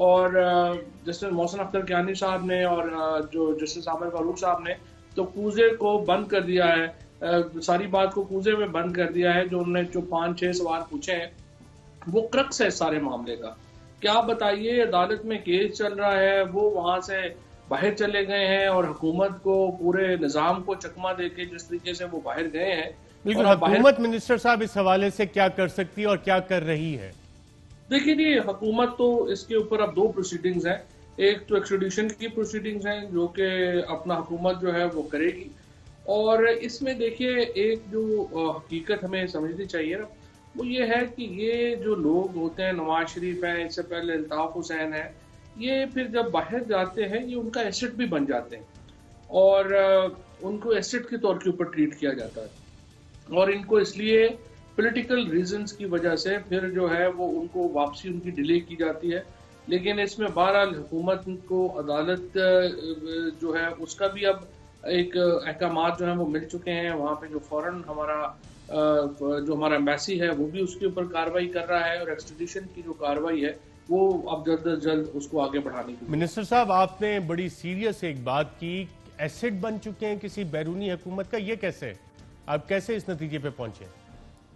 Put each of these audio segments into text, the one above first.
اور جسٹس محسن اختر کیانی صاحب نے اور جو جسٹس عامر فاروق صاحب نے تو کوزے کو بند کر دیا ہے، ساری بات کو کوزے میں بند کر دیا ہے. جو انہوں نے جو 5-6 سوال پوچھے ہیں وہ کرکس ہے اس سارے معاملے کا. کیا بتائیے، عدالت میں کیس چل رہا ہے، وہ وہاں سے باہر چلے گئے ہیں اور حکومت کو، پورے نظام کو چکما دے کے جس طریقے سے وہ باہر گئے ہیں. بالکل، حکومت منسٹر صاحب اس حوالے سے کیا کر سکتی ہے اور کیا کر رہی ہے؟ دیکھیے جی، حکومت تو اس کے اوپر اب 2 پروسیڈنگز ہیں. ایک تو ایکسٹریڈیشن کی پروسیڈنگز ہیں جو کہ اپنا حکومت جو ہے وہ کرے گی، اور اس میں دیکھیے ایک جو حقیقت ہمیں سمجھنی چاہیے نا، وہ یہ ہے کہ یہ جو لوگ ہوتے ہیں، نواز شریف ہیں، اس سے پہلے الطاف حسین ہیں، یہ پھر جب باہر جاتے ہیں یہ ان کا ایسٹ بھی بن جاتے ہیں اور ان کو ایسٹ کے طور کے اوپر ٹریٹ کیا جاتا ہے، اور ان کو اس لیے پولیٹیکل ریزنز کی وجہ سے پھر جو ہے وہ ان کو واپسی ان کی ڈیلے کی جاتی ہے. لیکن اس میں بہرحال حکومت کو عدالت جو ہے اس کا بھی اب ایک احکامات جو ہیں وہ مل چکے ہیں. وہاں پہ جو فوراً جو ہمارا ایمبیسی ہے وہ بھی اس کے اوپر کارروائی کر رہا ہے، اور ایکسٹریڈیشن کی جو کارروائی ہے وہ اب جلد از جلد اس کو آگے بڑھانے کی. منسٹر صاحب، آپ نے بڑی سیریس ایک بات کی، ایسٹ بن چکے ہیں کسی بیرونی حکومت کا، یہ کیسے؟ آپ کیسے اس نتیجے پہ پہنچے؟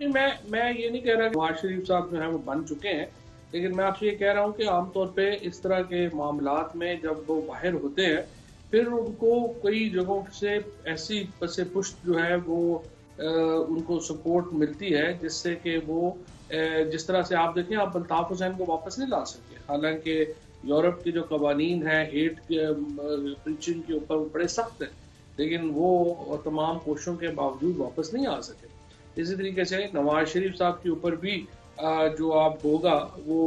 میں یہ نہیں کہہ رہا کہ نواز شریف صاحب جو ہیں وہ بن چکے ہیں، لیکن میں آپ سے یہ کہہ رہا ہوں کہ عام طور پہ اس طرح کے معاملات میں جب وہ باہر ہوتے ہیں پھر ان کو کئی جگہوں سے ایسی پس پشت جو ہے وہ ان کو سپورٹ ملتی ہے، جس سے کہ وہ جس طرح سے آپ دیکھیں، آپ الطاف حسین کو واپس نہیں لا سکتے، حالانکہ یورپ کے جو قوانین ہیں ہیٹ پریچنگ کے اوپر وہ بڑے سخت ہیں، لیکن وہ تمام کوششوں کے باوجود واپس نہیں آ سکے. اسی طریقے سے نواز شریف صاحب کے اوپر بھی جو آپ ہوگا وہ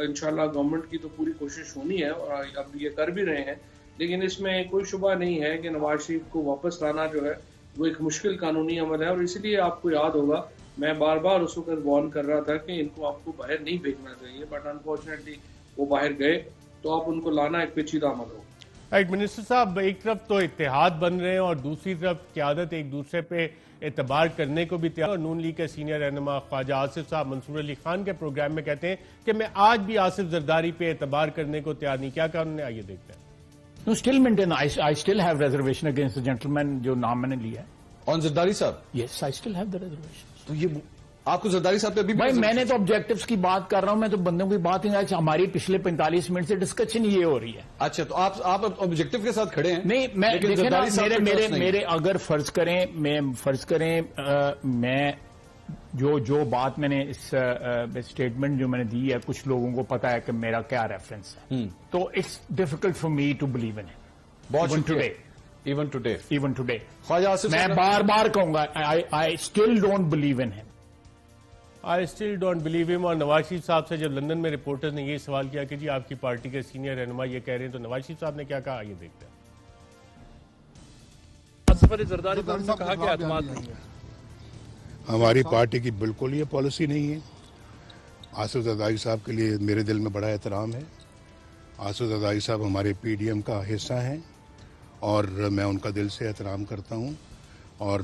انشاءاللہ گورنمنٹ کی تو پوری کوشش ہونی ہے، اور اب یہ کر بھی رہے ہیں، لیکن اس میں کوئی شبہ نہیں ہے کہ نواز شریف کو واپس لانا جو ہے وہ ایک مشکل قانونی عمل ہے. اور اسی لیے آپ کو یاد ہوگا میں بار بار اس وقت وارن کر رہا تھا کہ ان کو آپ کو باہر نہیں بھیجنا چاہیے، بٹ انفارچونیٹلی وہ باہر گئے تو آپ ان کو لانا ایک پیچیدہ عمل ہوگا. رائٹ منسٹر صاحب، ایک طرف تو اتحاد بن رہے ہیں اور دوسری طرف قیادت ایک دوسرے پہ اعتبار کرنے کو بھی تیار. اور نون لیگ کے سینئر رہنما خواجہ آصف صاحب منصور علی خان کے پروگرام میں کہتے ہیں کہ میں آج بھی آصف زرداری پہ اعتبار کرنے کو تیار نہیں. کیا قانون ہے، آئیے دیکھتے ہیں. No, still maintain. I still have reservation against the gentleman جو نام میں نے لیا ہے. On زرداری صاحب؟ Yes, I still have the reservation. تو یہ آپ کو زرداری صاحب پہ بھی بھائی میں نے تو آبجیکٹیوز کی بات کر رہا ہوں، میں تو بندوں کی بات نہیں. آج ہماری پچھلے 45 منٹ سے ڈسکشن یہ ہو رہی ہے. اچھا، تو آپ آبجیکٹیو کے ساتھ کھڑے ہیں؟ نہیں، میں دیکھیں نا، میرے اگر فرض کریں میں جو بات میں نے اس اسٹیٹمنٹ جو میں نے دی ہے، کچھ لوگوں کو پتا ہے کہ میرا کیا ریفرنس ہے، تو it's difficult for me to believe in it even today. Khawaja Asif میں بار بار کہوں گا I still don't believe in him. I still don't believe him. اور نواز شریف صاحب سے جب لندن میں رپورٹرز نے یہ سوال کیا کہ جی آپ کی پارٹی کے سینئر رہنما یہ کہہ رہے ہیں، تو نواز شریف صاحب نے کیا کہا، یہ دیکھتے ہیں. آصف علی زرداری پر نے کہا کہ اعتماد نہیں ہے. ہماری پارٹی کی بالکل یہ پالیسی نہیں ہے. آصف زرداری صاحب کے لیے میرے دل میں بڑا احترام ہے. آصف زرداری صاحب ہمارے پی ڈی ایم کا حصہ ہیں اور میں ان کا دل سے احترام کرتا ہوں. اور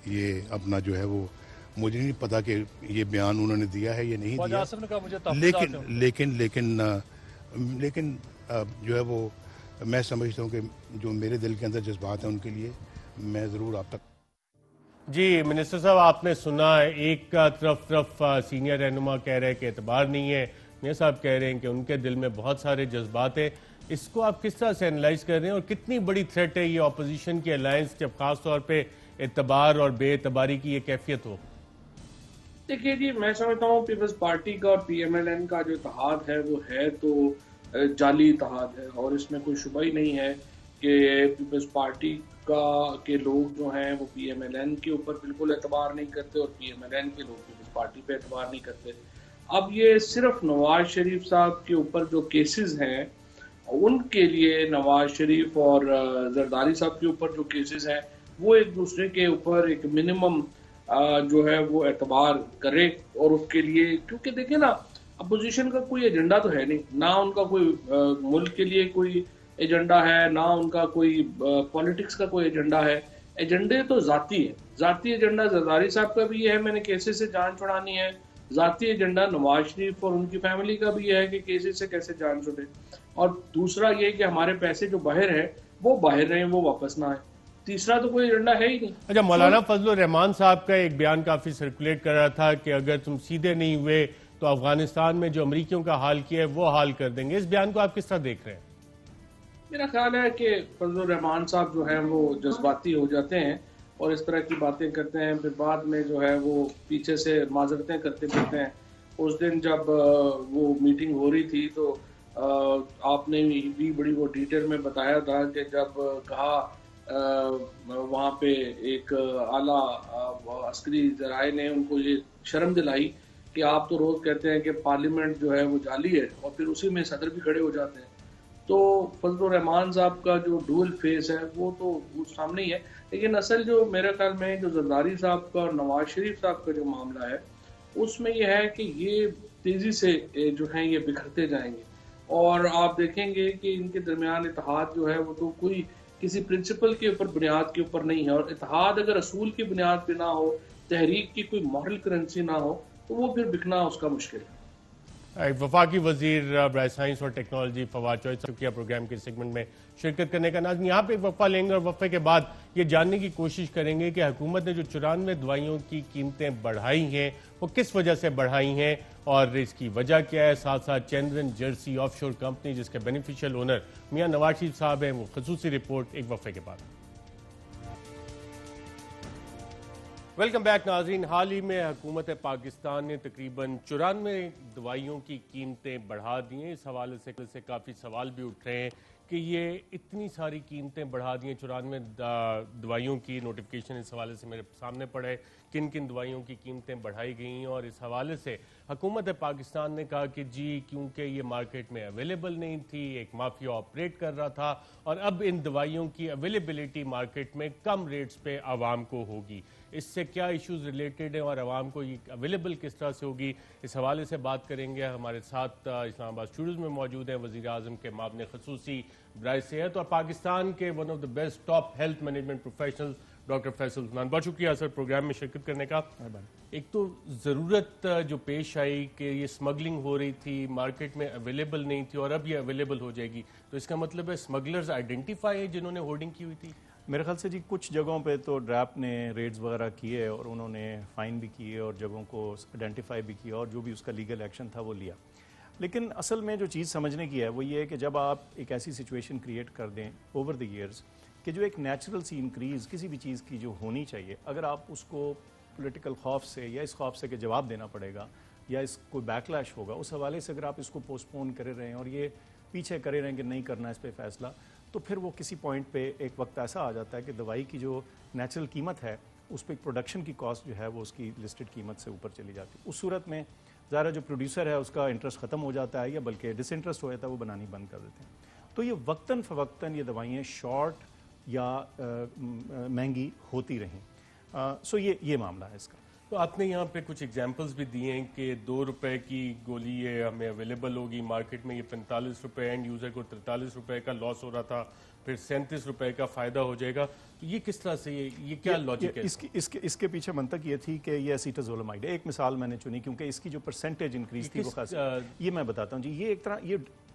یہ اپنا جو ہے وہ مجھے نہیں پتا کہ یہ بیان انہوں نے دیا ہے یہ نہیں دیا، لیکن جو ہے وہ میں سمجھتا ہوں کہ جو میرے دل کے اندر جذبات ہیں ان کے لیے میں ضرور آپ تک. جی منسٹر صاحب، آپ نے سنا ہے ایک طرف سینئر رہنما کہہ رہے کہ اعتبار نہیں ہے، میاں صاحب کہہ رہے ہیں کہ ان کے دل میں بہت سارے جذبات ہیں. اس کو آپ کس طرح سے انالائز کر رہے ہیں اور کتنی بڑی تھریٹ ہے یہ اپوزیشن کی الائنس، جب خاص طور پہ اعتبار اور بے اعتباری کی یہ کیفیت ہو؟ دیکھیے جی، میں سمجھتا ہوں پیپلز پارٹی کا اور پی ایم ایل این کا جو اتحاد ہے وہ ہے تو جعلی اتحاد ہے، اور اس میں کوئی شبہ ہی نہیں ہے کہ پیپلز پارٹی کے لوگ جو ہیں وہ پی ایم ایل این کے اوپر بالکل اعتبار نہیں کرتے اور پی ایم ایل این کے لوگ پیپلز پارٹی پہ اعتبار نہیں کرتے. اب یہ صرف نواز شریف صاحب کے اوپر جو کیسز ہیں ان کے لیے نواز شریف اور زرداری صاحب کے اوپر جو کیسز ہیں وہ ایک دوسرے کے اوپر ایک منیمم جو ہے وہ اعتبار کرے، اور اس کے لیے کیونکہ دیکھیں نا اپوزیشن کا کوئی ایجنڈا تو ہے نہیں، نہ ان کا کوئی ملک کے لیے کوئی ایجنڈا ہے، نہ ان کا کوئی پولیٹکس کا کوئی ایجنڈا ہے. ایجنڈے تو ذاتی ہیں، ذاتی ایجنڈا زرداری صاحب کا بھی یہ ہے، میں نے کیسز سے جان چھڑانی ہے، ذاتی ایجنڈا نواز شریف اور ان کی فیملی کا بھی یہ ہے کہ کیسز سے کیسے جان چھٹے، اور دوسرا یہ کہ ہمارے پیسے جو باہر ہیں وہ باہر رہیں، وہ واپس نہ آئیں. تیسرا تو کوئی ایجنڈا ہے ہی نہیں. اچھا، مولانا فضل الرحمان صاحب کا ایک بیان کافی سرکولیٹ کر رہا تھا کہ اگر تم سیدھے نہیں ہوئے تو افغانستان میں جو امریکیوں کا حال کیا ہے وہ حال کر دیں گے. اس بیان کو آپ کس طرح دیکھ رہے ہیں؟ میرا خیال ہے کہ فضل الرحمان صاحب جو ہیں وہ جذباتی ہو جاتے ہیں اور اس طرح کی باتیں کرتے ہیں، پھر بعد میں جو ہے وہ پیچھے سے معذرتیں کرتے پھرتے ہیں. اس دن جب وہ میٹنگ ہو رہی تھی تو آپ نے بھی بڑی وہ ڈیٹیل میں بتایا تھا کہ جب کہا وہاں پہ ایک اعلیٰ عسکری ذرائع نے ان کو یہ شرم دلائی کہ آپ تو روز کہتے ہیں کہ پارلیمنٹ جو ہے وہ جعلی ہے، اور پھر اسی میں صدر بھی کھڑے ہو جاتے ہیں. تو فضل الرحمان صاحب کا جو ڈول فیس ہے وہ تو سامنے ہی ہے. لیکن اصل جو میرے خیال میں جو زرداری صاحب کا اور نواز شریف صاحب کا جو معاملہ ہے اس میں یہ ہے کہ یہ تیزی سے جو ہیں یہ بکھرتے جائیں گے، اور آپ دیکھیں گے کہ ان کے درمیان اتحاد جو ہے وہ تو کوئی کسی پرنسپل کے اوپر بنیاد کے اوپر نہیں ہے. اور اتحاد اگر اصول کی بنیاد پہ نہ ہو، تحریک کی کوئی مارل کرنسی نہ ہو، تو وہ پھر بکنا اس کا مشکل ہے. وفاقی وزیر برائے سائنس اور ٹیکنالوجی فواد چوہدری، شکریہ پروگرام کے سیگمنٹ میں شرکت کرنے کا. ناظرین، یہاں پہ ایک وقفہ لیں گے اور وقفے کے بعد یہ جاننے کی کوشش کریں گے کہ حکومت نے جو 94 دوائیوں کی قیمتیں بڑھائی ہیں وہ کس وجہ سے بڑھائی ہیں اور اس کی وجہ کیا ہے. ساتھ ساتھ چندرن جرسی آف شور کمپنی جس کے بینیفیشل اونر میاں نواز شریف صاحب ہیں، وہ خصوصی رپورٹ ایک وقفے کے بعد. ویلکم بیک ناظرین. حال ہی میں حکومت پاکستان نے تقریباً 94 دوائیوں کی قیمتیں بڑھا دی ہیں. اس حوالے سے کافی سوال بھی اٹھ رہے ہیں کہ یہ اتنی ساری قیمتیں بڑھا دی ہیں. 94 دوائیوں کی نوٹیفیکیشن اس حوالے سے میرے سامنے پڑا ہے کن کن دوائیوں کی قیمتیں بڑھائی گئی ہیں، اور اس حوالے سے حکومت پاکستان نے کہا کہ جی کیونکہ یہ مارکیٹ میں اویلیبل نہیں تھی، ایک مافیا آپریٹ کر رہا تھا، اور اب ان دوائیوں کی اویلیبلٹی مارکیٹ میں کم ریٹس پہ عوام کو ہوگی. اس سے کیا ایشوز ریلیٹڈ ہیں اور عوام کو یہ اویلیبل کس طرح سے ہوگی، اس حوالے سے بات کریں گے. ہمارے ساتھ اسلام آباد اسٹوڈیوز میں موجود ہیں وزیر اعظم کے معاون خصوصی برائے صحت اور پاکستان کے one of the best top health management professional doctor Faisal Usman. بہت شکریہ سر پروگرام میں شرکت کرنے کا. ایک تو ضرورت جو پیش آئی کہ یہ اسمگلنگ ہو رہی تھی، مارکیٹ میں اویلیبل نہیں تھی، اور اب یہ اویلیبل ہو جائے گی، تو اس کا مطلب ہے اسمگلرز آئیڈینٹیفائی ہیں جنہوں نے ہورڈنگ کی ہوئی تھی. میرے خیال سے جی کچھ جگہوں پہ تو ڈراپ نے ریڈز وغیرہ کیے اور انہوں نے فائن بھی کیے اور جگہوں کو آئیڈینٹیفائی بھی کیا اور جو بھی اس کا لیگل ایکشن تھا وہ لیا. لیکن اصل میں جو چیز سمجھنے کی ہے وہ یہ ہے کہ جب آپ ایک ایسی سچویشن کریٹ کر دیں اوور دی ایئرز کہ جو ایک نیچرل سی انکریز کسی بھی چیز کی جو ہونی چاہیے، اگر آپ اس کو پولیٹیکل خوف سے یا اس خوف سے کہ جواب دینا پڑے گا یا اس کوئی بیکلیش ہوگا، اس حوالے سے اگر آپ اس کو پوسٹ پون کرے رہے ہیں اور یہ پیچھے کرے رہے ہیں کہ نہیں کرنا اس پہ فیصلہ، تو پھر وہ کسی پوائنٹ پہ ایک وقت ایسا آ جاتا ہے کہ دوائی کی جو نیچرل قیمت ہے اس پہ پروڈکشن کی کاسٹ جو ہے وہ اس کی لسٹڈ قیمت سے اوپر چلی جاتی ہے. اس صورت میں ظاہر جو پروڈیوسر ہے اس کا انٹرسٹ ختم ہو جاتا ہے یا بلکہ ڈس انٹرسٹ ہو جاتا ہے، وہ بنانی بند کر دیتے ہیں. تو یہ وقتاً فوقتاً یہ دوائیاں شارٹ یا مہنگی ہوتی رہیں. سو یہ معاملہ ہے اس کا. تو آپ نے یہاں پہ کچھ ایگزامپلز بھی دیے ہیں کہ 2 روپے کی گولی یہ ہمیں اویلیبل ہوگی مارکیٹ میں، یہ 45 روپے اینڈ یوزر کو 43 روپے کا لاس ہو رہا تھا، پھر 37 روپے کا فائدہ ہو جائے گا. تو یہ کس طرح سے یہ کیا لاجک ہے؟ اس کے پیچھے منطق یہ تھی کہ یہ اسیٹازولامائڈ ہے. ایک مثال میں نے چنی کیونکہ اس کی جو پرسنٹیج انکریز تھی وہ خاص، یہ میں بتاتا ہوں جی. یہ ایک طرح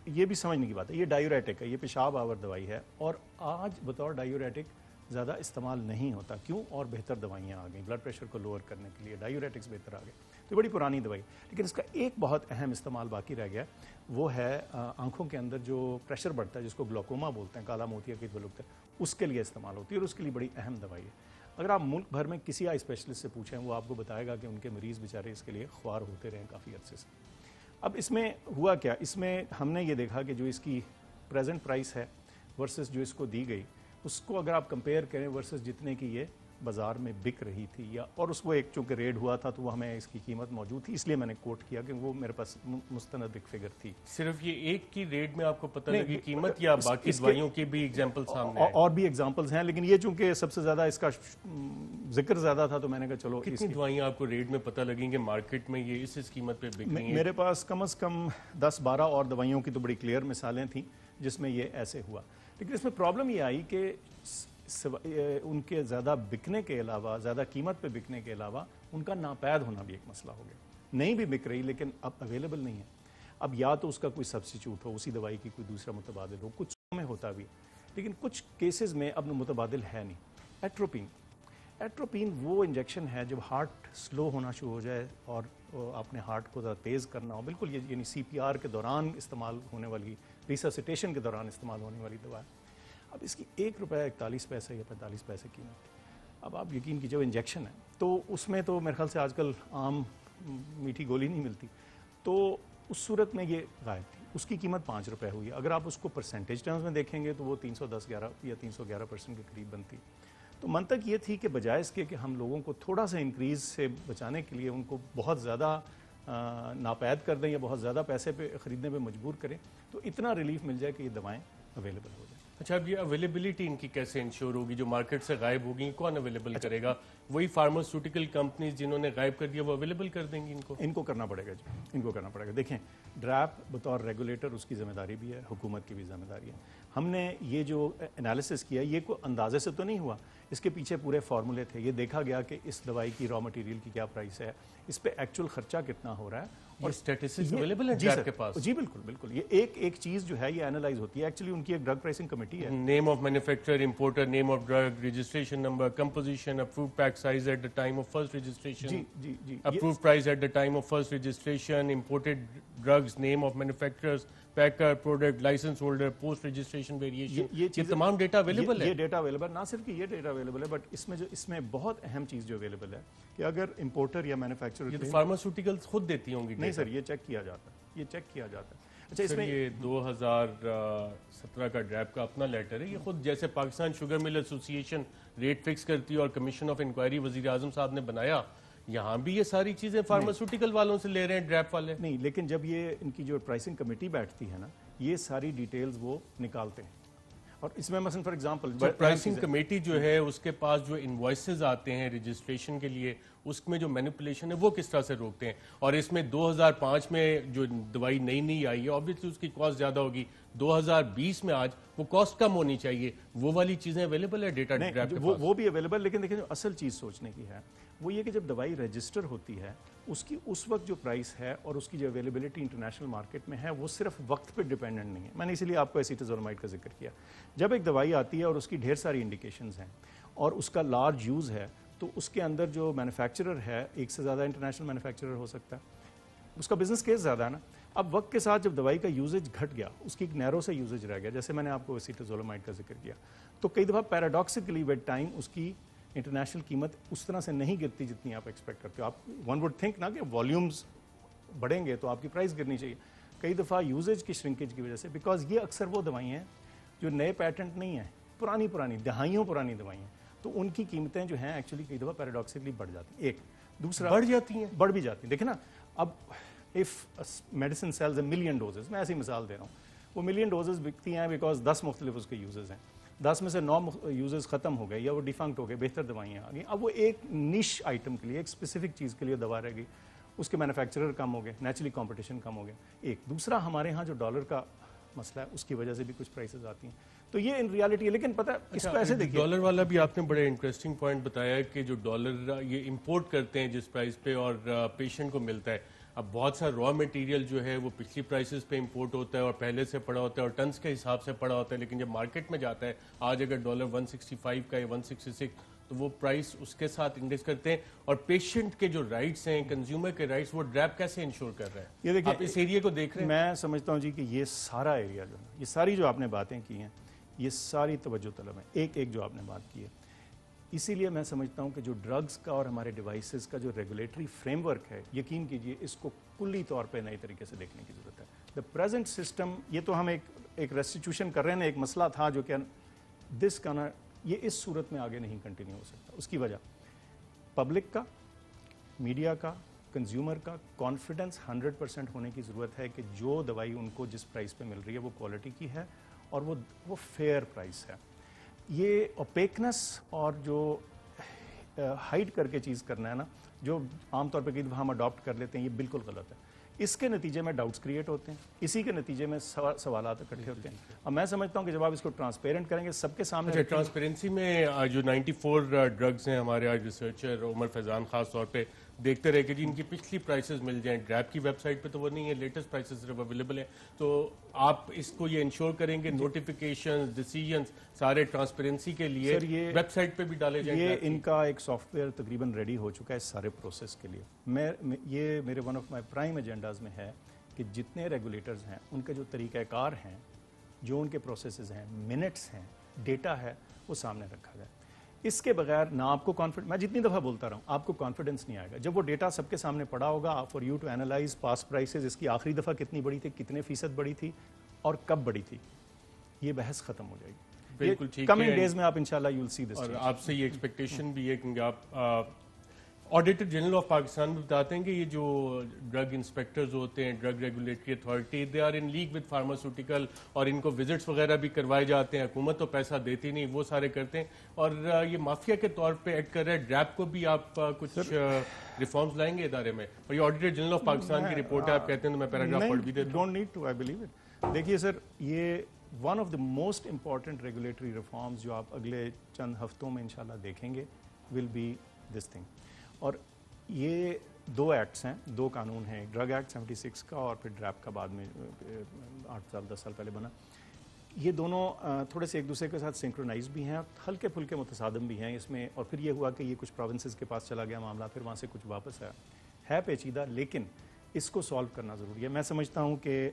یہ بھی سمجھنے کی بات ہے، یہ ڈائیوریٹک ہے، یہ پیشاب آور دوائی ہے اور آج بطور ڈائیوریٹک زیادہ استعمال نہیں ہوتا. کیوں؟ اور بہتر دوائیاں آ گئیں بلڈ پریشر کو لوور کرنے کے لیے، ڈائیوریٹکس بہتر آ گئے. تو بڑی پرانی دوائی، لیکن اس کا ایک بہت اہم استعمال باقی رہ گیا، وہ ہے آنکھوں کے اندر جو پریشر بڑھتا ہے جس کو گلوکوما بولتے ہیں، کالا موتیا کی دولت ہے، اس کے لیے استعمال ہوتی ہے اور اس کے لیے بڑی اہم دوائی ہے. اگر آپ ملک بھر میں کسی آئی اسپیشلسٹ سے پوچھیں وہ آپ کو بتائے گا کہ ان کے مریض بیچارے اس کے لیے خوار ہوتے رہے کافی عرصے سے. اب اس میں ہوا کیا، اس میں ہم نے یہ دیکھا کہ جو اس کی پریزنٹ پرائس ہے ورسز جو اس کو دی گئی، اس کو اگر آپ کمپیئر کریں ورسز جتنے کی یہ بازار میں بک رہی تھی، یا اور اس کو ایک چونکہ ریڈ ہوا تھا تو وہ ہمیں اس کی قیمت موجود تھی، اس لیے میں نے کوٹ کیا کہ وہ میرے پاس مستند ایک فگر تھی. صرف یہ ایک کی ریٹ میں آپ کو پتہ لگی قیمت یا باقی دوائیوں کی بھی ایگزامپل سامنے آئے؟ اور بھی ایگزامپلز ہیں، لیکن یہ چونکہ سب سے زیادہ اس کا ذکر زیادہ تھا تو میں نے کہا چلو. کتنی دوائیاں آپ کو ریٹ میں پتہ لگیں کہ مارکیٹ میں یہ اس قیمت پہ بک رہی ہیں؟ میرے پاس کم از کم 10-12 اور دوائیوں کی تو بڑی کلیئر مثالیں تھیں جس میں یہ ایسے ہوا. لیکن اس میں پرابلم یہ آئی کہ ان کے زیادہ بکنے کے علاوہ، زیادہ قیمت پہ بکنے کے علاوہ ان کا ناپید ہونا بھی ایک مسئلہ ہو گیا. نہیں بھی بک رہی لیکن اب اویلیبل نہیں ہے. اب یا تو اس کا کوئی سبسٹیچیوٹ ہو, اسی دوائی کی کوئی دوسرا متبادل ہو, کچھ میں ہوتا بھی ہے لیکن کچھ کیسز میں اب متبادل ہے نہیں. ایٹروپین وہ انجیکشن ہے جب ہارٹ سلو ہونا شروع ہو جائے اور آپ نے ہارٹ کو ذرا تیز کرنا ہو, بالکل یہ یعنی سی پی آر کے دوران استعمال ہونے والی, ریسسیٹیشن کے دوران استعمال ہونے والی دوا ہے. اب اس کی ₹1.41 یا 45 پیسے قیمت. اب آپ یقین کیجیے وہ انجیکشن ہے تو اس میں تو میرے خیال سے آج کل عام میٹھی گولی نہیں ملتی, تو اس صورت میں یہ غائب تھی. اس کی قیمت ₹5 ہوئی. اگر آپ اس کو پرسنٹیج ٹرمز میں دیکھیں گے تو وہ 310 یا 311% کے قریب بنتی. تو منطق یہ تھی کہ بجائے اس کے کہ ہم لوگوں کو تھوڑا سا انکریز سے بچانے کے لیے ان کو بہت زیادہ ناپید کر دیں یا بہت زیادہ پیسے پہ خریدنے پہ مجبور کریں, تو اتنا ریلیف مل جائے کہ یہ دوائیں اویلیبل ہو جائیں. اچھا, اب یہ اویلیبلٹی ان کی کیسے انشور ہوگی؟ جو مارکیٹ سے غائب ہوگی کون اویلیبل کرے گا؟ وہی فارماسیوٹیکل کمپنیز جنہوں نے غائب کر دیا وہ اویلیبل کر دیں گی ان کو کرنا پڑے گا جی, ان کو کرنا پڑے گا. دیکھیں ڈریپ بطور ریگولیٹر اس کی ذمہ داری بھی ہے, حکومت کی بھی ذمہ داری ہے. ہم نے یہ جو انالیسس کیا یہ کوئی اندازے سے تو نہیں ہوا, اس کے پیچھے پورے فارمولے تھے. یہ دیکھا گیا کہ اس دوائی کی را مٹیریل کی کیا پرائس ہے, اس پہ ایکچوئل خرچہ کتنا ہو رہا ہے, اور اسٹیٹسٹکس اویلیبل ہے آپ کے پاس؟ جی بالکل. یہ ایک چیز جو ہے یہ اینالائز ہوتی ہے. ایکچولی ان کی ایک ڈرگ پرائسنگ کمیٹی ہے. Name of manufacturer, importer, name of drug, registration number, composition, approved pack size at the time of first registration, g approved price at the time of first registration, imported drugs, name of manufacturers, packer, product, licence holder, post registration variation, یہ تمام data available ہے. یہ data available, نہ صرف کہ یہ data available ہے but اس میں بہت اہم چیز جو اویلیبل ہے کہ اگر امپورٹر یا مینوفیکچرر, یہ تو فارماسیوٹیکلز خود دیتی ہوں گی. نہیں سر, یہ چیک کیا جاتا ہے. اچھا, اس میں یہ 2017 کا ڈریپ کا اپنا لیٹر ہے. یہ خود جیسے پاکستان شوگر مل ایسوسی ایشن ریٹ فکس کرتی ہے اور کمیشن آف انکوائری وزیر اعظم صاحب نے بنایا, یہاں بھی یہ ساری چیزیں فارماسیوٹیکل والوں سے لے رہے ہیں ڈریپ والے. نہیں, لیکن جب یہ ان کی جو پرائسنگ کمیٹی بیٹھتی ہے نا, یہ ساری ڈیٹیلز وہ نکالتے ہیں. اور اس میں مثلا فار ایگزامپل پرائسنگ کمیٹی جو ہے اس کے پاس جو انوائسز آتے ہیں رجسٹریشن کے لیے, اس میں جو مینیپولیشن ہے وہ کس طرح سے روکتے ہیں؟ اور اس میں 2005 میں جو دوائی نئی آئی ہے obviously اس کی کاسٹ زیادہ ہوگی, 2020 میں آج وہ کاسٹ کم ہونی چاہیے, وہ والی چیزیں اویلیبل ہے ڈیٹا ڈریپ کے پاس؟ وہ بھی اویلیبل, لیکن دیکھیں جو اصل چیز سوچنے کی ہے وہ یہ کہ جب دوائی رجسٹر ہوتی ہے اس کی اس وقت جو پرائس ہے اور اس کی جو اویلیبلٹی انٹرنیشنل مارکیٹ میں ہے وہ صرف وقت پہ ڈیپینڈنٹ نہیں ہے. میں نے اسی لیے آپ کو ایسیٹازولامائڈ کا ذکر کیا. جب ایک دوائی آتی ہے اور اس کی ڈھیر ساری انڈیکیشنز ہیں اور اس کا لارج یوز ہے, تو اس کے اندر جو مینوفیکچرر ہے, ایک سے زیادہ انٹرنیشنل مینوفیکچرر ہو سکتا ہے, اس کا بزنس کیس زیادہ ہے نا. اب وقت کے ساتھ جب دوائی کا یوزیج گھٹ گیا, اس کی ایک نیرو سے یوزیج رہ گیا, جیسے میں نے آپ کو ایسیٹازولامائڈ کا ذکر کیا, تو کئی دفعہ پیراڈاکسیکلی ود ٹائم اس کی انٹرنیشنل قیمت اس طرح سے نہیں گرتی جتنی آپ ایکسپیکٹ کرتے ہو. آپ ون وڈ تھنک نا کہ والیومز بڑھیں گے تو آپ کی پرائس گرنی چاہیے. کئی دفعہ یوزیج کی شرنکیج کی وجہ سے, بیکاز یہ اکثر وہ دوائیں ہیں جو نئے پیٹنٹ نہیں ہیں, پرانی دہائیوں پرانی دوائیں ہیں, تو ان کی قیمتیں جو ہیں ایکچولی کئی دفعہ پیراڈاکسیکلی بڑھ جاتی ہیں. ایک دوسرا بڑھ جاتی ہیں, بڑھ بھی جاتی ہیں. دیکھیں نا, اب of medicine sales a million doses, میں ایسی مثال دے رہا ہوں, وہ ملین ڈوزز بکتی ہیں بیکاز 10 مختلف اس کے یوزز ہیں, 10 میں سے 9 یوزز ختم ہو گئے یا وہ ڈیفنکٹ ہو گئے, بہتر دوائیاں آ گئی. اب وہ ایک نش آئٹم کے لیے, ایک اسپیسیفک چیز کے لیے دوا رہ گئی, اس کے مینوفیکچرر کم ہو گئے, نیچرلی کمپٹیشن کم ہو گیا. ایک دوسرا ہمارے ہاں جو ڈالر کا مسئلہ ہے اس کی وجہ سے بھی کچھ پرائسز آتی ہیں, تو یہ ان ریالٹی ہے. لیکن پتہ اس کو ایسے دیکھیے, ڈالر والا بھی آپ نے بڑے انٹرسٹنگ پوائنٹ بتایا کہ جو ڈالر یہ امپورٹ کرتے ہیں جس پرائز پہ اور پیشنٹ کو ملتا ہے, اب بہت سا را مٹیریل جو ہے وہ پچھلی پرائسز پہ امپورٹ ہوتا ہے اور پہلے سے پڑا ہوتا ہے اور ٹنس کے حساب سے پڑا ہوتا ہے, لیکن جب مارکیٹ میں جاتا ہے آج اگر ڈالر 165 کا یا 166 تو وہ پرائس اس کے ساتھ انڈیکس کرتے ہیں. اور پیشنٹ کے جو رائٹس ہیں, کنزیومر کے رائٹس, وہ ڈریپ کیسے انشور کر رہے ہیں؟ یہ دیکھیں آپ اس ایریے کو دیکھ رہے ہیں. میں سمجھتا ہوں جی کہ یہ سارا ایریا جو ہے, یہ ساری جو آپ نے باتیں کی ہیں, یہ ساری توجہ طلب ہے, ایک جو آپ نے بات کی ہے. اسی لیے میں سمجھتا ہوں کہ جو ڈرگز کا اور ہمارے ڈیوائسز کا جو ریگولیٹری فریم ورک ہے, یقین کیجئے اس کو کلی طور پہ نئی طریقے سے دیکھنے کی ضرورت ہے. دا پریزنٹ سسٹم, یہ تو ہم ایک ریسٹیٹیوشن کر رہے ہیں, ایک مسئلہ تھا جو کہ دس کا نا, یہ اس صورت میں آگے نہیں کنٹینیو ہو سکتا. اس کی وجہ پبلک کا, میڈیا کا, کنزیومر کا کانفیڈنس 100% ہونے کی ضرورت ہے کہ جو دوائی ان کو جس پرائس پہ مل رہی ہے وہ کوالٹی کی ہے اور وہ فیئر پرائس ہے. یہ اوپیکنس اور جو ہائڈ کر کے چیز کرنا ہے نا, جو عام طور پہ کئی دفعہ ہم اڈاپٹ کر لیتے ہیں, یہ بالکل غلط ہے. اس کے نتیجے میں ڈاؤٹس کریٹ ہوتے ہیں, اسی کے نتیجے میں سوالات اکٹھے ہوتے ہیں. اب میں سمجھتا ہوں کہ جب آپ اس کو ٹرانسپیرنٹ کریں گے سب کے سامنے, ٹرانسپیرنسی میں جو 94 ڈرگز ہیں, ہمارے آج ریسرچر عمر فیضان خاص طور پہ دیکھتے رہے کہ جی ان کی پچھلی پرائسز مل جائیں. ڈریپ کی ویب سائٹ پہ تو وہ نہیں ہے, لیٹسٹ پرائسز صرف اویلیبل ہیں. تو آپ اس کو یہ انشور کریں گے نوٹیفیکیشن ڈیسیجنز سارے ٹرانسپیرنسی کے لیے ویب سائٹ پہ بھی ڈالے جائیں؟ یہ ان کا ایک سافٹ ویئر تقریباً ریڈی ہو چکا ہے اس سارے پروسیس کے لیے. یہ میرے one of my prime agendas میں ہے کہ جتنے ریگولیٹرز ہیں ان کے جو طریقہ کار ہیں, جو ان کے پروسیسز ہیں, منٹس ہیں, ڈیٹا ہے, وہ سامنے رکھا جائے. اس کے بغیر نہ آپ کو کانفیڈنس, میں جتنی دفعہ بولتا رہا ہوں, آپ کو کانفیڈنس نہیں آئے گا. جب وہ ڈیٹا سب کے سامنے پڑا ہوگا for you to analyse past prices, اس کی آخری دفعہ کتنی بڑی تھی, کتنے فیصد بڑی تھی اور کب بڑی تھی, یہ بحث ختم ہو جائے گی. بالکل ٹھیک ہے. کمنگ ڈیز میں آپ انشاءاللہ یو ول سی دس. اور آپ سے یہ ایکسپیکٹیشن بھی ہے کہ آپ آڈیٹر جنرل آف پاکستان بھی بتاتے ہیں کہ یہ جو ڈرگ انسپیکٹرز ہوتے ہیں, drug regulatory authority, they are in league with pharmaceutical, اور ان کو وزٹس وغیرہ بھی کروائے جاتے ہیں. حکومت تو پیسہ دیتی نہیں, وہ سارے کرتے ہیں, اور یہ مافیا کے طور پہ ایڈ کر رہے ہیں. ڈریپ کو بھی آپ کچھ ریفارمز لائیں گے ادارے میں؟ اور یہ آڈیٹر جنرل آف پاکستان کی رپورٹ ہے, آپ کہتے ہیں تو میں پیراگراف پڑھ بھی دیتا ہوں. Don't need to, I believe it. دیکھیے سر, یہ one of the most important regulatory reforms جو آپ اگلے چند ہفتوں میں انشاءاللہ دیکھیں گے ول بی دس تھنگ. اور یہ 2 ایکٹس ہیں, 2 قانون ہیں, ڈرگ ایکٹ 76 کا اور پھر ڈریپ کا بعد میں 8 سال 10 سال پہلے بنا. یہ دونوں تھوڑے سے ایک دوسرے کے ساتھ سنکرونائز بھی ہیں, ہلکے پھلکے متصادم بھی ہیں اس میں. اور پھر یہ ہوا کہ یہ کچھ پروونسز کے پاس چلا گیا معاملہ, پھر وہاں سے کچھ واپس آیا. ہے پیچیدہ, لیکن اس کو سالو کرنا ضروری ہے. میں سمجھتا ہوں کہ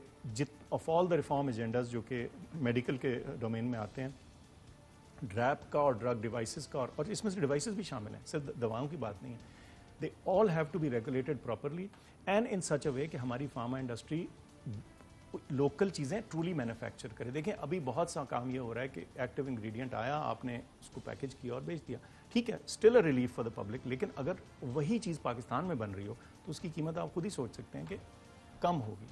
of all the reform agendas جو کہ میڈیکل کے ڈومین میں آتے ہیں, ڈریپ کا اور ڈرگ ڈیوائسز کا, اور اس میں سے ڈیوائسز بھی شامل ہیں, صرف دواؤں کی بات نہیں ہے. They all have to be regulated properly and in such a way کہ ہماری فارما انڈسٹری لوکل چیزیں ٹرولی مینوفیکچر کرے. دیکھیں ابھی بہت سا کام یہ ہو رہا ہے کہ ایکٹیو انگریڈینٹ آیا, آپ نے اس کو پیکج کیا اور بیچ دیا, ٹھیک ہے, still a relief for the public. لیکن اگر وہی چیز پاکستان میں بن رہی ہو تو اس کی قیمت آپ خود ہی سوچ سکتے ہیں کہ کم ہوگی.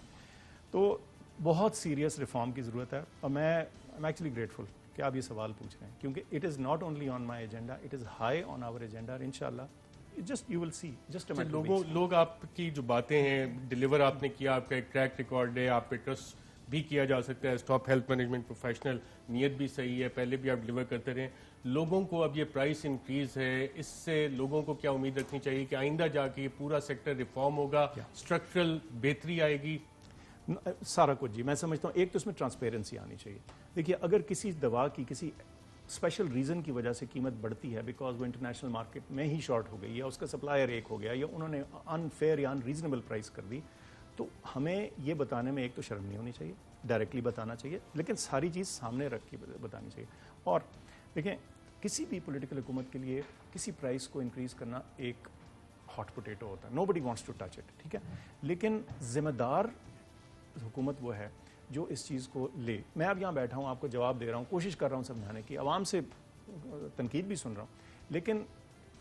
تو بہت سیریس ریفارم کی ضرورت ہے, اور میں ایکچولی گریٹفل کہ آپ یہ سوال پوچھ رہے ہیں, کیونکہ it is not only on my agenda, it is high on our agenda. اور انشاءاللہ just you will see just لوگ آپ کی جو باتیں ہیں ڈیلیور آپ نے کیا, آپ کا ایک ٹریک ریکارڈ ہے, آپ پہ ٹرسٹ بھی کیا جا سکتا ہے, اسٹاپ ہیلتھ مینجمنٹ پروفیشنل, نیت بھی صحیح ہے, پہلے بھی آپ ڈیلیور کرتے رہے. لوگوں کو اب یہ پرائس انکریز ہے, اس سے لوگوں کو کیا امید رکھنی چاہیے کہ آئندہ جا کے یہ پورا سیکٹر ریفارم ہوگا, اسٹرکچرل بہتری آئے گی؟ سارا کچھ جی, میں سمجھتا ہوں ایک تو اس میں ٹرانسپیرنسی آنی چاہیے. دیکھیے اگر کسی دوا کی کسی اسپیشل ریزن کی وجہ سے قیمت بڑھتی ہے, بیکاز وہ انٹرنیشنل مارکیٹ میں ہی شارٹ ہو گئی, یا اس کا سپلائر ایک ہو گیا, یا انہوں نے انفیئر یا ان ریزنیبل پرائس کر دی, تو ہمیں یہ بتانے میں ایک تو شرم نہیں ہونی چاہیے, ڈائریکٹلی بتانا چاہیے, لیکن ساری چیز سامنے رکھ کے بتانی چاہیے. اور دیکھیں کسی بھی پولیٹیکل حکومت کے لیے کسی پرائس کو انکریز کرنا ایک ہاٹ پوٹیٹو ہوتا ہے, نو بڈی وانٹس ٹو ٹچ اٹ, ٹھیک ہے, لیکن ذمہ دار حکومت وہ ہے جو اس چیز کو لے. میں اب یہاں بیٹھا ہوں, آپ کو جواب دے رہا ہوں, کوشش کر رہا ہوں سمجھانے کی, عوام سے تنقید بھی سن رہا ہوں, لیکن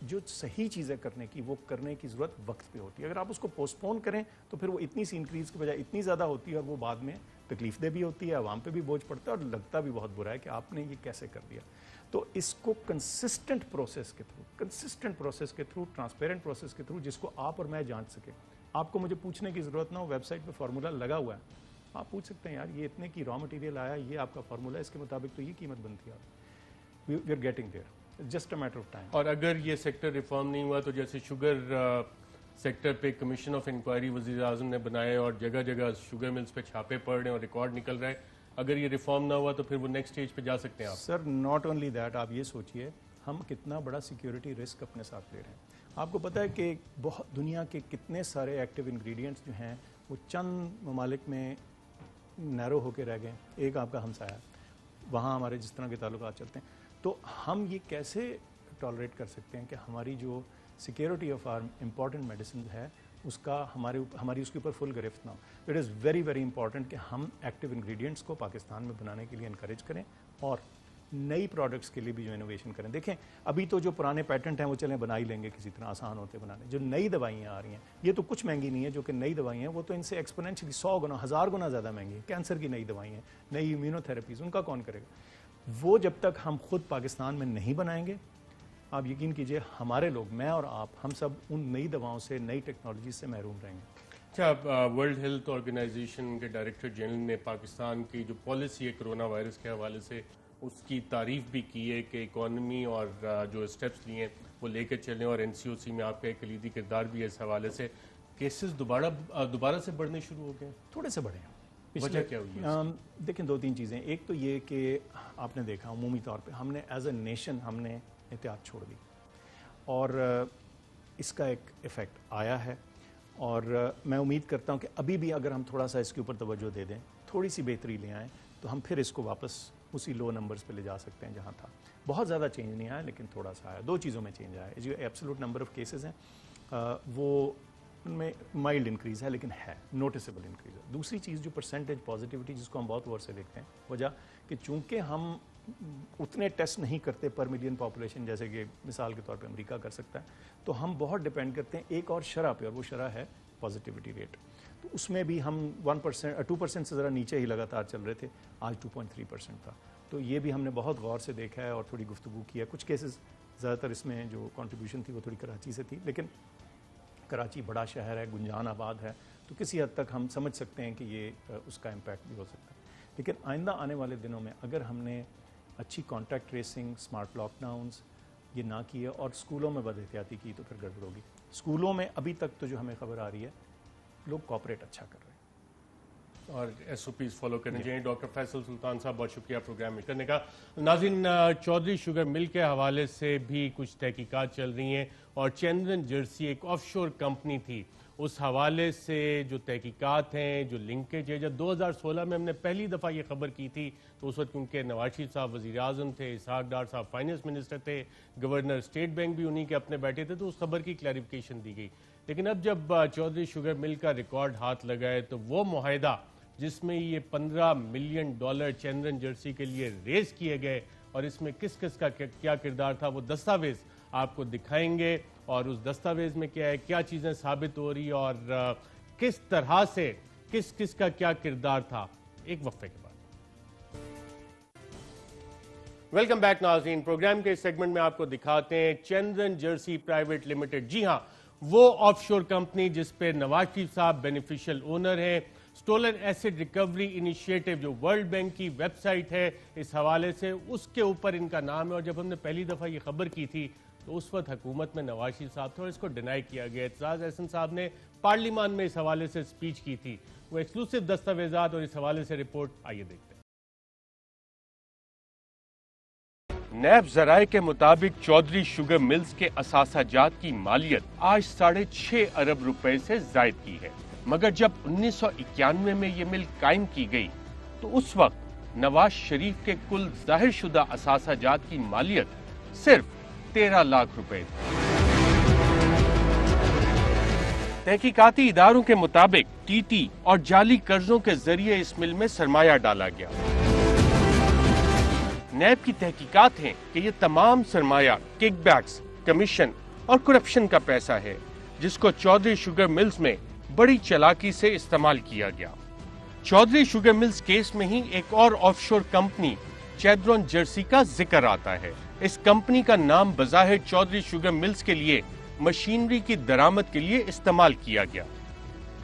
جو صحیح چیزیں کرنے کی وہ کرنے کی ضرورت وقت پہ ہوتی ہے. اگر آپ اس کو پوسٹ پون کریں تو پھر وہ اتنی سی انکریز کی بجائے اتنی زیادہ ہوتی ہے, اور وہ بعد میں تکلیف دہ بھی ہوتی ہے, عوام پہ بھی بوجھ پڑتا ہے, اور لگتا بھی بہت برا ہے کہ آپ نے یہ کیسے کر دیا. تو اس کو کنسسٹنٹ پروسیس کے تھرو ٹرانسپیرنٹ پروسیس کے تھرو, جس کو آپ اور میں جانچ سکیں. آپ کو مجھے پوچھنے کی ضرورت نہ ہو, ویب سائٹ پہ فارمولا لگا ہوا ہے, آپ پوچھ سکتے ہیں یار یہ اتنے کی را مٹیریل آیا, یہ آپ کا فارمولا ہے, اس کے مطابق تو یہ قیمت بنتی ہے. We are getting there, just a matter of time. اور اگر یہ سیکٹر ریفارم نہیں ہوا تو جیسے شوگر سیکٹر پہ کمیشن آف انکوائری وزیر اعظم نے بنائے, اور جگہ جگہ شوگر ملز پہ چھاپے پڑ رہے ہیں اور ریکارڈ نکل رہا ہے, اگر یہ ریفارم نہ ہوا تو پھر وہ نیکسٹ اسٹیج پہ جا سکتے ہیں آپ؟ سر ناٹ اونلی دیٹ, آپ یہ سوچئے ہم کتنا بڑا سیکیورٹی رسک اپنے ساتھ لے رہے ہیں. آپ کو پتہ ہے کہ بہت دنیا کے کتنے سارے ایکٹیو انگریڈینٹس جو ہیں وہ چند ممالک میں نیرو ہو کے رہ گئے. ایک آپ کا ہمسایہ, وہاں ہمارے جس طرح کے تعلقات چلتے ہیں, تو ہم یہ کیسے ٹالریٹ کر سکتے ہیں کہ ہماری جو security of our important medicine ہے اس کا ہماری اس کے اوپر فل گرفت نہ ہو. It is very very important کہ ہم ایکٹیو انگریڈینٹس کو پاکستان میں بنانے کے لیے انکریج کریں, اور نئی پروڈکٹس کے لیے بھی جو انوویشن کریں. دیکھیں ابھی تو جو پرانے پیٹنٹ ہیں وہ چلیں بنا ہی لیں گے, کسی طرح آسان ہوتے بنانے. جو نئی دوائیاں آ رہی ہیں یہ تو کچھ مہنگی نہیں ہے, جو کہ نئی دوائیاں ہیں وہ تو ان سے ایکسپوننشلی 100 گنا 1000 گنا زیادہ مہنگی ہیں. کینسر کی نئی دوائیاں ہیں, نئی امیونو تھراپیز, ان کا کون کرے گا؟ وہ جب تک ہم خود پاکستان میں نہیں بنائیں گے, آپ یقین کیجئے ہمارے لوگ, میں اور آپ, ہم سب ان نئی دواؤں سے, نئی ٹیکنالوجی سے محروم رہیں گے. اچھا, ورلڈ ہیلتھ آرگنائزیشن کے ڈائریکٹر جنرل نے پاکستان کی جو پالیسی ہے کرونا وائرس کے حوالے سے اس کی تعریف بھی کی ہے کہ اکانومی اور جو اسٹیپس لیے ہیں وہ لے کے چلیں, اور NCOC میں آپ کا ایک کلیدی کردار بھی ہے اس حوالے سے. کیسز دوبارہ سے بڑھنے شروع ہو گئے, تھوڑے سے بڑھے ہیں. وجہ کیا ہوئی ہے؟ دیکھیں 2-3 چیزیں. ایک تو یہ کہ آپ نے دیکھا عمومی طور پہ ہم نے ایز اے نیشن ہم نے احتیاط چھوڑ دی, اور اس کا ایک ایفیکٹ آیا ہے, اور میں امید کرتا ہوں کہ ابھی بھی اگر ہم تھوڑا سا اس کے اوپر توجہ دے دیں, تھوڑی سی بہتری لے آئیں, تو ہم پھر اس کو واپس اسی لو نمبرز پہ لے جا سکتے ہیں جہاں تھا. بہت زیادہ چینج نہیں آیا لیکن تھوڑا سا آیا. 2 چیزوں میں چینج آیا. جو ایبسولوٹ نمبر آف کیسز ہیں وہ ان میں مائلڈ انکریز ہے لیکن ہے نوٹیسیبل انکریز ہے. دوسری چیز جو پرسنٹیج پازیٹیوٹی جس کو ہم بہت غور سے دیکھتے ہیں, وجہ کہ چونکہ ہم اتنے ٹیسٹ نہیں کرتے پر ملین پاپولیشن جیسے کہ مثال کے طور پہ امریکہ کر سکتا ہے, تو ہم بہت ڈیپینڈ کرتے ہیں ایک اور شرح پہ, اور وہ شرح ہے پازیٹیوٹی ریٹ. تو اس میں بھی ہم 2% سے ذرا نیچے ہی لگاتار چل رہے تھے, آج 2.3% تھا. تو یہ بھی ہم نے بہت غور سے دیکھا ہے اور تھوڑی گفتگو کی ہے. کچھ کیسز زیادہ تر اس میں جو کنٹریبیوشن تھی وہ تھوڑی کراچی سے تھی, لیکن کراچی بڑا شہر ہے, گنجان آباد ہے, تو کسی حد تک ہم سمجھ سکتے ہیں کہ یہ اس کا امپیکٹ بھی ہو سکتا ہے. لیکن آئندہ آنے والے دنوں میں اگر ہم نے اچھی contact tracing, smart lockdowns یہ نہ کیے اور اسکولوں میں بد احتیاطی کی تو پھر گڑبڑ ہوگی. اسکولوں میں ابھی تک تو جو ہمیں خبر آ رہی ہے لوگ کوآپریٹ اچھا کر رہے ہیں اور SOPs فالو کرنے چاہیے. ڈاکٹر فیصل سلطان صاحب بہت شکریہ پروگرام میں کرنے کا. ناظرین, چودھری شوگر مل کے حوالے سے بھی کچھ تحقیقات چل رہی ہیں, اور چندرن جرسی ایک آف شور کمپنی تھی, اس حوالے سے جو تحقیقات ہیں, جو لنکیج ہے. جب 2016 میں ہم نے پہلی دفعہ یہ خبر کی تھی تو اس وقت کیونکہ نواز شریف صاحب وزیر اعظم تھے, اسحاق ڈار صاحب فائنانس منسٹر تھے, گورنر اسٹیٹ بینک بھی انہی کے اپنے بیٹھے تھے, تو اس خبر کی کلیریفیکیشن دی گئی. لیکن اب جب چودھری شوگر مل کا ریکارڈ ہاتھ لگا ہے, تو وہ معاہدہ جس میں یہ $15 ملین چندرن جرسی کے لیے ریز کیے گئے, اور اس میں کس کس کا کیا کردار تھا, وہ دستاویز آپ کو دکھائیں گے. اور اس دستاویز میں کیا ہے, کیا چیزیں ثابت ہو رہی, اور کس طرح سے کس کس کا کیا کردار تھا, ایک وقفے کے بعد. ویلکم بیک ناظرین. پروگرام کے اس سیگمنٹ میں آپ کو دکھاتے ہیں چندرن جرسی پرائیویٹ لمیٹڈ. جی ہاں, وہ آف شور کمپنی جس پہ نواز شریف صاحب بینیفیشل اونر ہیں. سٹولن ایسڈ ریکوری انیشیٹو جو ورلڈ بینک کی ویب سائٹ ہے, اس حوالے سے اس کے اوپر ان کا نام ہے. اور جب ہم نے پہلی دفعہ یہ خبر کی تھی تو اس وقت حکومت میں نواز شریف صاحب تھے اور اس کو ڈینائی کیا گیا. اعتزاز احسن صاحب نے پارلیمان میں اس حوالے سے سپیچ کی تھی. وہ ایکسکلوسیو دستاویزات اور اس حوالے سے رپورٹ آئیے دیکھتے ہیں. نیب ذرائع کے مطابق چودھری شوگر ملز کے اثاثہ جات کی مالیت آج 6.5 ارب روپے سے زائد کی ہے. مگر جب 1991 میں یہ مل قائم کی گئی تو اس وقت نواز شریف کے کل ظاہر شدہ اثاثہ جات کی مالیت صرف 13 لاکھ روپے تھی. تحقیقاتی اداروں کے مطابق TT اور جعلی قرضوں کے ذریعے اس مل میں سرمایہ ڈالا گیا. نیب کی تحقیقات ہیں کہ یہ تمام سرمایہ کک بیکس, کمیشن اور کرپشن کا پیسہ ہے جس کو چودھری شوگر ملز میں بڑی چالاکی سے استعمال کیا گیا. چودھری شوگر ملز کیس میں ہی ایک اور آف شور کمپنی چندرن جرسی کا ذکر آتا ہے. اس کمپنی کا نام بظاہر چودھری شوگر ملز کے لیے مشینری کی درآمد کے لیے استعمال کیا گیا.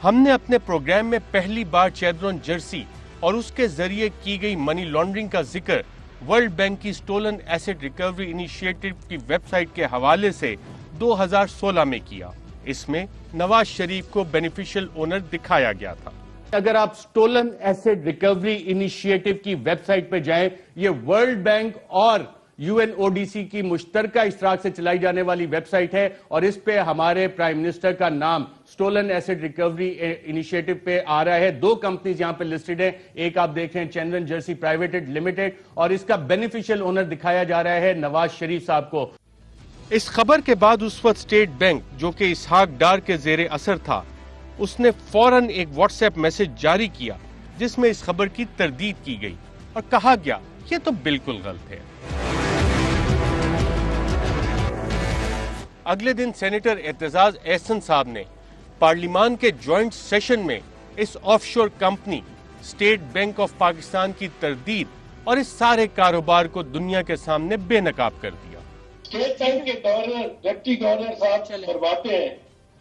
ہم نے اپنے پروگرام میں پہلی بار چندرن جرسی اور اس کے ذریعے کی گئی منی لانڈرنگ کا ذکر ورلڈ بینک کی سٹولن ایسڈ ریکوری انیشیٹو کی ویب سائٹ کے حوالے سے 2016 میں کیا. اس میں نواز شریف کو بینیفیشل اونر دکھایا گیا تھا. اگر آپ سٹولن ایسڈ ریکوری انیشیٹو کی ویب سائٹ پہ جائیں, یہ ورلڈ بینک اور UNODC کی مشترکہ اشتراک سے چلائی جانے والی ویب سائٹ ہے, اور اس پہ ہمارے پرائم منسٹر کا نام سٹولن ایسڈ ریکوری انیشیٹو پہ آ رہا ہے. 2 کمپنیز یہاں پہ لسٹڈ ہیں. ایک آپ دیکھ رہے ہیں چندرن جرسی پرائیویٹ لمیٹڈ, اور اس کا بینیفیشل اونر دکھایا جا رہا ہے نواز شریف صاحب کو. اس خبر کے بعد اس وقت اسٹیٹ بینک جو کہ اسحاق ڈار کے زیر اثر تھا, اس نے فوراً ایک واٹس ایپ میسج جاری کیا جس میں اس خبر کی تردید کی گئی اور کہا گیا یہ تو بالکل غلط ہے. اگلے دن سینیٹر اعتزاز احسن صاحب نے پارلیمان کے جوائنٹ سیشن میں اس آف شور company state bank of Pakistan کی تردید اور اس سارے کاروبار کو دنیا کے سامنے بے نقاب کر دیا. اسٹیٹ بینک کے گورنر ڈپٹی گورنر صاحب فرماتے ہیں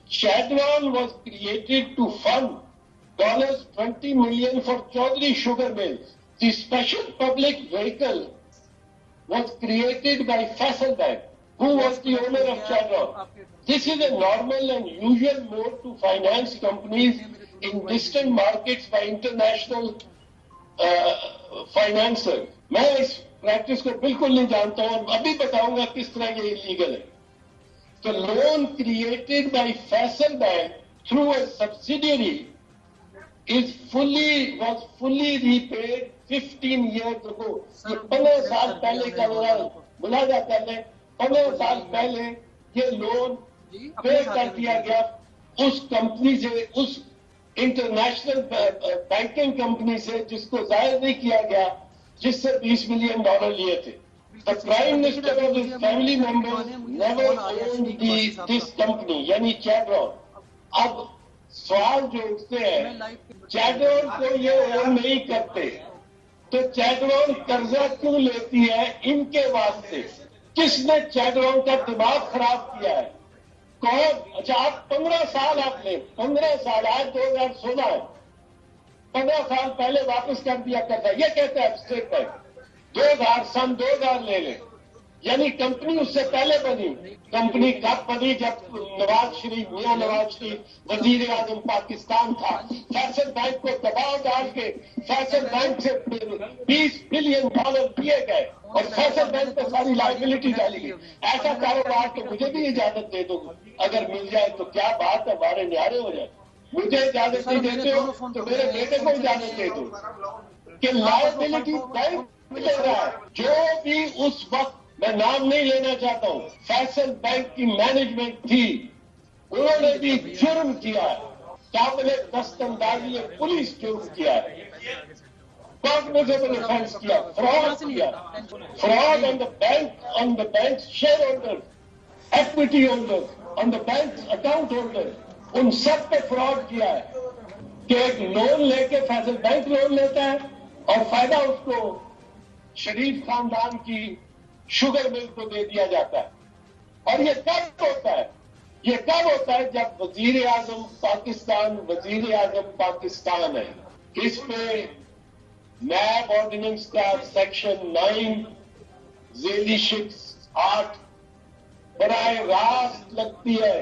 شیڈرون was created to fund $20 million for Chaudhry sugar mills. The special public vehicle was created by Faisal bank. who was the owner of Chevron. This is a normal and usual mode to finance companies in distant markets by international financiers. میں اس practice کو بالکل نہیں جانتا ہوں اور ابھی بتاؤں گا کس طرح یہ انلیگل ہے. تو loan created by Faisal bank through a subsidiary was fully repaid 15 years ago. یہ 15 سال پہلے کا ملاحظہ کر لیں. 15 سال پہلے یہ لون پے کر دیا گیا اس کمپنی سے, اس انٹرنیشنل بینکنگ کمپنی سے جس کو ظاہر نہیں کیا گیا, جس سے $20 ملین لیے تھے. The Prime Minister of his family members never owned this company, یعنی چیڈرون. اب سوال جو اٹھتے ہیں, چیڈرون کو یہ اون نہیں کرتے تو چیڈرون قرضہ کیوں لیتی ہے ان کے واسطے؟ کس نے چیڈرون کا دماغ خراب کیا ہے؟ کون؟ اچھا آپ 15 سال آپ لیں, 15 سال, آج 2016 ہے, 15 سال پہلے واپس کر دیا کرتا ہے. یہ کہتا ہے اسٹیٹ بینک 2000 لے لیں, یعنی کمپنی اس سے پہلے بنی. کمپنی کب بنی؟ جب میاں نواز شریف وزیر اعظم پاکستان تھا. فیصل بینک کو دباؤ ڈال کے فیصل بینک سے $20 بلین دیے گئے اور فیصل بینک پہ ساری لائبلٹی ڈالی گئی. ایسا کاروبار تو مجھے بھی اجازت دے دو اگر مل جائے تو کیا بات ہے, ہمارے نہارے ہو جائے. مجھے اجازت نہیں دیتے ہو تو میرے بیٹے کو اجازت دے دو کہ لائبلٹی بینک مل رہا ہے. جو بھی اس وقت, میں نام نہیں لینا چاہتا ہوں, فیصل بینک کی مینجمنٹ تھی, انہوں نے بھی جرم کیا ہے, قابل دست اندازی پولیس جرم کیا ہے, cognizable offense کیا, fraud کیا, fraud on the bank's shareholders, equity holders, on the bank's account holders, ان سب پہ فراڈ کیا ہے کہ ایک لون لے کے فیصل بینک لون لیتا ہے اور فائدہ اس کو شریف خاندان کی شوگر مل کو دے دیا جاتا ہے. اور یہ کب ہوتا ہے؟ یہ کب ہوتا ہے جب وزیر اعظم پاکستان ہے. اس پہ نیب آرڈیننس کا سیکشن 9 ذیلی شکست 8 براہ راست لگتی ہے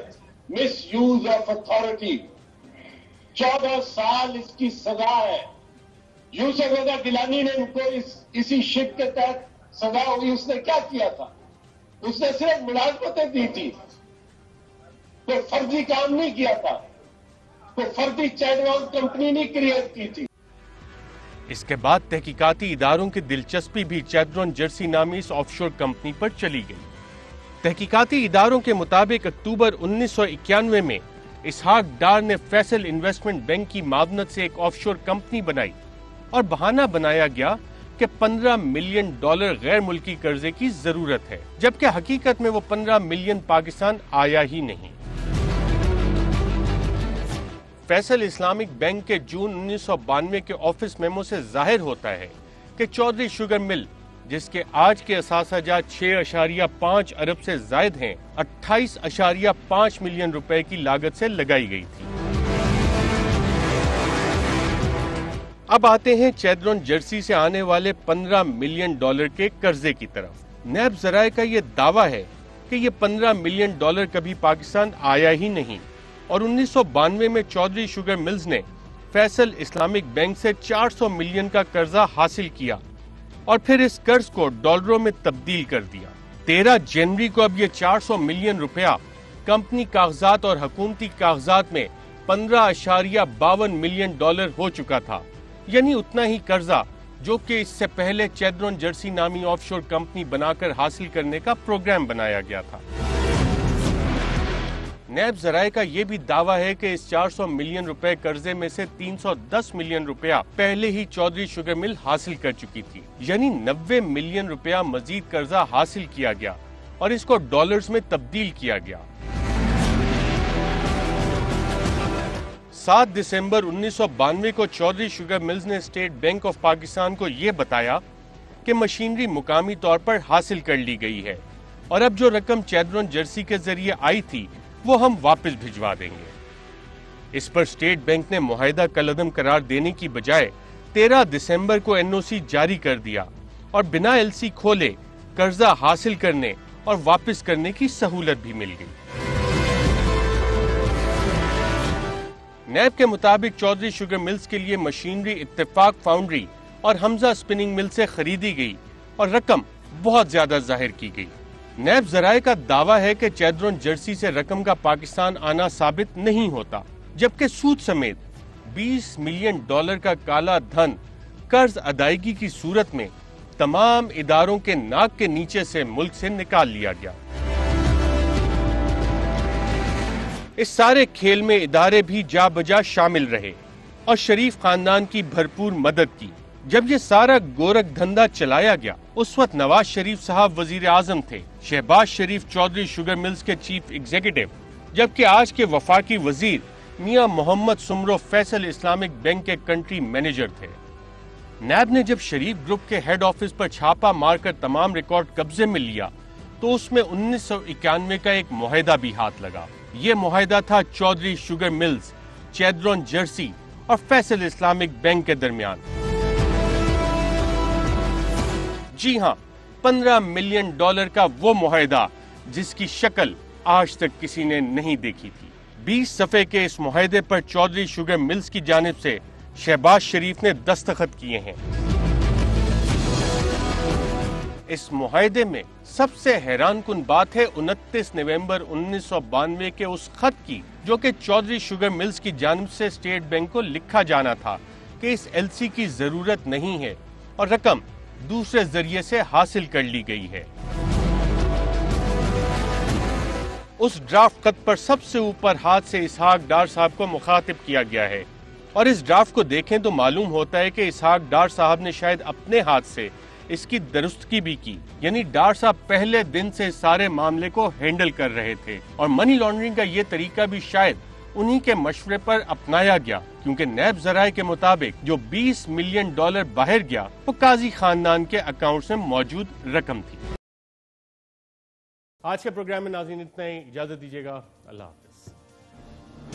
مس یوز آف اتھارٹی. 14 سال اس کی سزا ہے. یوسف رضا گیلانی نے ان کو اسی شک کے تحت سزا ہوئی. اس نے کیا کیا تھا؟ اس نے صرف ملازمتیں دی تھی, کوئی فرضی کام نہیں کیا تھا, کوئی فرضی چیڈرون کمپنی نہیں کریٹ کی تھی. اس کے بعد تحقیقاتی اداروں کی دلچسپی بھی چیڈرون جرسی نامی اس آف شور کمپنی پر چلی گئی. تحقیقاتی اداروں کے مطابق اکتوبر 1991 میں اسحاق ڈار نے فیصل انویسٹمنٹ بینک کی معاونت سے ایک آف شور کمپنی بنائی اور بہانہ بنایا گیا کہ $15 ملین غیر ملکی قرضے کی ضرورت ہے, جبکہ حقیقت میں وہ 15 ملین پاکستان آیا ہی نہیں. فیصل اسلامک بینک کے جون 1992 کے آفس میمو سے ظاہر ہوتا ہے کہ چودھری شوگر مل, جس کے آج کے اثاثہ جات 6.5 ارب سے زائد ہیں, 28.5 ملین روپے کی لاگت سے لگائی گئی تھی. اب آتے ہیں چیڈرون جرسی سے آنے والے $15 ملین کے قرضے کی طرف. نیب ذرائع کا یہ دعویٰ ہے کہ یہ $15 ملین کبھی پاکستان آیا ہی نہیں اور 1992 میں چودھری شوگر ملز نے فیصل اسلامک بینک سے 400 ملین کا قرضہ حاصل کیا اور پھر اس قرض کو ڈالروں میں تبدیل کر دیا. 13 جنوری کو اب یہ 400 ملین روپیہ کمپنی کاغذات اور حکومتی کاغذات میں $15.52 ملین ہو چکا تھا, یعنی اتنا ہی قرضہ جو کہ اس سے پہلے چیڈرون جرسی نامی آف شور کمپنی بنا کر حاصل کرنے کا پروگرام بنایا گیا تھا. نیب ذرائع کا یہ بھی دعویٰ ہے کہ اس 400 ملین روپے قرضے میں سے 310 ملین روپیہ پہلے ہی چودھری شوگر مل حاصل کر چکی تھی, یعنی 90 ملین روپیہ مزید قرضہ حاصل کیا گیا اور اس کو ڈالرز میں تبدیل کیا گیا. 7 دسمبر 1992 کو چودھری شوگر ملز نے اسٹیٹ بینک آف پاکستان کو یہ بتایا کہ مشینری مقامی طور پر حاصل کر لی گئی ہے اور اب جو رقم چیڈرون جرسی کے ذریعے آئی تھی وہ ہم واپس بھجوا دیں گے. اس پر اسٹیٹ بینک نے معاہدہ کالعدم قرار دینے کی بجائے 13 دسمبر کو NOC جاری کر دیا اور بنا LC کھولے قرضہ حاصل کرنے اور واپس کرنے کی سہولت بھی مل گئی۔ نیب کے مطابق چودھری شوگر ملز کے لیے مشینری اتفاق فاؤنڈری اور حمزہ سپننگ مل سے خریدی گئی اور رقم بہت زیادہ ظاہر کی گئی۔ نیب ذرائع کا دعویٰ ہے کہ چیدرون جرسی سے رقم کا پاکستان آنا ثابت نہیں ہوتا، جبکہ سود سمیت $20 ملین کا کالا دھن قرض ادائیگی کی صورت میں تمام اداروں کے ناک کے نیچے سے ملک سے نکال لیا گیا۔ اس سارے کھیل میں ادارے بھی جا بجا شامل رہے اور شریف خاندان کی بھرپور مدد کی۔ جب یہ سارا گورکھ دھندا چلایا گیا، اس وقت نواز شریف صاحب وزیر اعظم تھے، شہباز شریف چودھری شوگر ملز کے چیف ایگزیکٹو، جبکہ آج کے وفاقی وزیر میاں محمد سمرو فیصل اسلامک بینک کے کنٹری مینیجر تھے۔ نیب نے جب شریف گروپ کے ہیڈ آفس پر چھاپا مار کر تمام ریکارڈ قبضے میں لیا تو اس میں 1991 کا ایک معاہدہ بھی ہاتھ لگا۔ یہ معاہدہ تھا چودھری شوگر ملز، چیدرون جرسی اور فیصل اسلامک بینک کے درمیان۔ جی ہاں، $15 ملین کا وہ معاہدہ جس کی شکل آج تک کسی نے نہیں دیکھی تھی۔ 20 صفحے کے اس معاہدے پر چودھری شوگر ملز کی جانب سے شہباز شریف نے دستخط کیے ہیں۔ اس معاہدے میں سب سے حیران کن بات ہے 29 نومبر 1992 کے اس خط کی، جو کہ چودھری شوگر ملز کی جانب سے اسٹیٹ بینک کو لکھا جانا تھا کہ اس ایل سی کی ضرورت نہیں ہے اور رقم دوسرے ذریعے سے حاصل کر لی گئی ہے۔ اس ڈرافٹ خط پر سب سے اوپر ہاتھ سے اسحاق ڈار صاحب کو مخاطب کیا گیا ہے، اور اس ڈرافٹ کو دیکھیں تو معلوم ہوتا ہے کہ اسحاق ڈار صاحب نے شاید اپنے ہاتھ سے اس کی درستگی بھی کی، یعنی ڈار صاحب پہلے دن سے سارے معاملے کو ہینڈل کر رہے تھے، اور منی لانڈرنگ کا یہ طریقہ بھی شاید انہی کے مشورے پر اپنایا گیا، کیونکہ نیب ذرائع کے مطابق جو $20 ملین باہر گیا وہ قاضی خاندان کے اکاؤنٹ میں موجود رقم تھی۔ آج کے پروگرام میں ناظرین اتنا ہی، اجازت دیجیے گا، اللہ حافظ۔